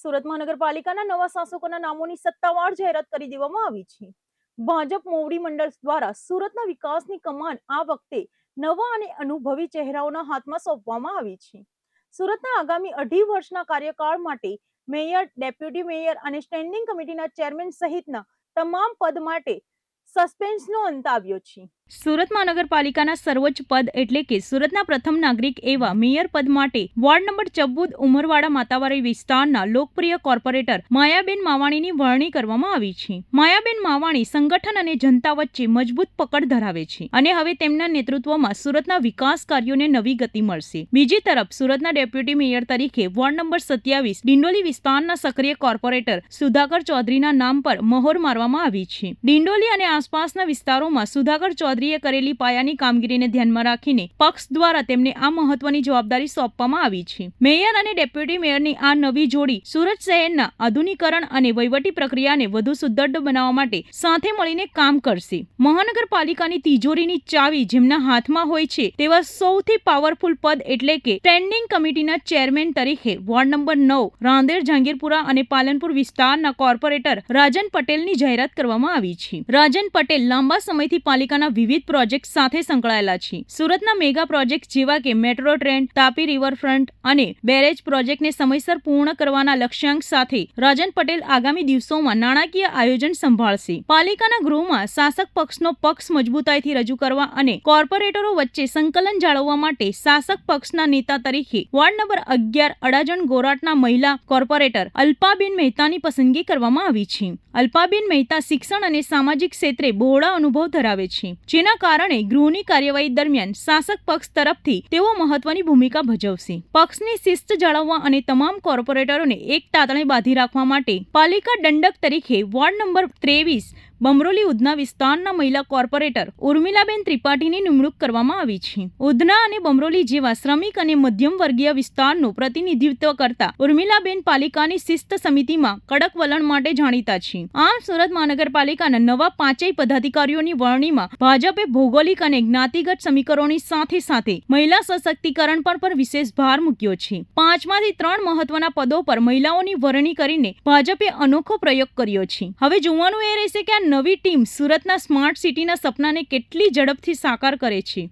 સુરત મહાનગરપાલિકાના નવા શાસકોના નામોની સત્તાવાર જાહેરાત કરી દેવામાં આવી છે. ભાજપ મોવડી મંડળ દ્વારા સુરતના વિકાસની કમાન આ વખતે નવા અને અનુભવી ચહેરાઓના હાથમાં સોંપવામાં આવી છે. સુરતના આગામી 2.5 વર્ષના કાર્યકાળ માટે મેયર, ડેપ્યુટી મેયર અને સ્ટેન્ડિંગ કમિટીના ચેરમેન સહિતના તમામ પદ માટે સસ્પેન્સનો અંત આવ્યો છે. સુરત મહાનગરપાલિકાના સર્વોચ્ચ પદ એટલે કે સુરતના પ્રથમ નાગરિક એવા મેયર પદ માટે વોર્ડ નંબર 14 ઉમરવાડા માતાવારી વિસ્તારના લોકપ્રિય કોર્પોરેટર માયાબેન માવાણીની વરણી કરવામાં આવી છે. માયાબેન માવાણી સંગઠન અને જનતા વચ્ચે મજબૂત પકડ ધરાવે છે અને હવે તેમના નેતૃત્વમાં સુરતના વિકાસ કાર્યોને નવી ગતિ મળશે. બીજી તરફ સુરતના ડેપ્યુટી મેયર તરીકે વોર્ડ નંબર 27 ડિંડોલી વિસ્તારના સક્રિય કોર્પોરેટર સુધાકર ચૌધરીના નામ પર મહોર મારવામાં આવી છે. ડિંડોલી અને આસપાસના વિસ્તારોમાં સુધાકર ચૌધરીએ કરેલી પાયાની કામગીરીને ધ્યાનમાં રાખીને પક્ષ દ્વારા તેમને આ મહત્વની જવાબદારી સોંપવામાં આવી છે. મેયર અને ડેપ્યુટી મેયરની આ નવી જોડી સુરત શહેરના આધુનિકરણ અને વહીવટી પ્રક્રિયાને વધુ સુદૃઢ બનાવવા માટે સાથે મળીને કામ કરશે. મહાનગરપાલિકાની તિજોરીની ચાવી જેમના હાથમાં હોય છે તેવા સૌથી પાવરફુલ પદ એટલે કે સ્ટેન્ડિંગ કમિટીના ચેરમેન તરીકે વોર્ડ નંબર 9 રાંદેર, જહાંગીરપુરા અને પાલનપુર વિસ્તારના કોર્પોરેટર રાજન પટેલની જાહેરાત કરવામાં આવી છે. રાજન પટેલ લાંબા સમયથી પાલિકાના વિવિધ પ્રોજેક્ટ સાથે સંકળાયેલા છે. સુરતના મેગા પ્રોજેક્ટ જેવા કે મેટ્રો ટ્રેન, તાપી રિવરફ્રન્ટ અને બેરેજ પ્રોજેક્ટને સમયસર પૂર્ણ કરવાના લક્ષ્યાંક સાથે રાજન પટેલ આગામી દિવસોમાં નાણાકીય આયોજન સંભાળશે. પાલિકાના ગૃહમાં શાસક પક્ષનો પક્ષ મજબૂતાઈથી રજૂ કરવા અને કોર્પોરેટરો વચ્ચે સંકલન જાળવવા માટે શાસક પક્ષના નેતા તરીકે વોર્ડ નંબર 11 અડાજણ ગોરાટના મહિલા કોર્પોરેટર અલ્પાબેન મહેતાની પસંદગી કરવામાં આવી છે. અલ્પાબેન મહેતા શિક્ષણ અને સામાજિક ક્ષેત્રે બહોળા અનુભવ ધરાવે છે, જેના કારણે ગૃહની કાર્યવાહી દરમિયાન શાસક પક્ષ તરફથી તેઓ મહત્વની ભૂમિકા ભજવશે. પક્ષની શિસ્ત જાળવવા અને તમામ કોર્પોરેટરોને એક તાતણે બાંધી રાખવા માટે પાલિકા દંડક તરીકે વોર્ડ નંબર 23 બમરોલી ઉધના વિસ્તારના મહિલા કોર્પોરેટર ઉર્મિલાબેન ત્રિપાઠીની નિમણૂક કરવામાં આવી છે. ઉધના અને બમરોલી જેવા શ્રમિક અને મધ્યમ વર્ગીય વિસ્તારનું પ્રતિનિધિત્વ કરતા ઉર્મિલાબેન પાલિકાની શિસ્ત સમિતિમાં કડક વલણ માટે જાણીતા છે. આમ સુરત મહાનગરપાલિકાના નવા 5 પદાધિકારીઓની વરણીમાં ભાજપે ભૌગોલિક અને જ્ઞાતિગત સમીકરણોની સાથે સાથે મહિલા સશક્તિકરણ પર પણ વિશેષ ભાર મૂક્યો છે. 5માંથી 3 મહત્વના પદો પર મહિલાઓની વરણી કરીને ભાજપે અનોખો પ્રયોગ કર્યો છે. હવે જોવાનું એ રહેશે કે આ નવી ટીમ સુરતના સ્માર્ટ સિટીના સપનાને કેટલી ઝડપથી સાકાર કરે છે.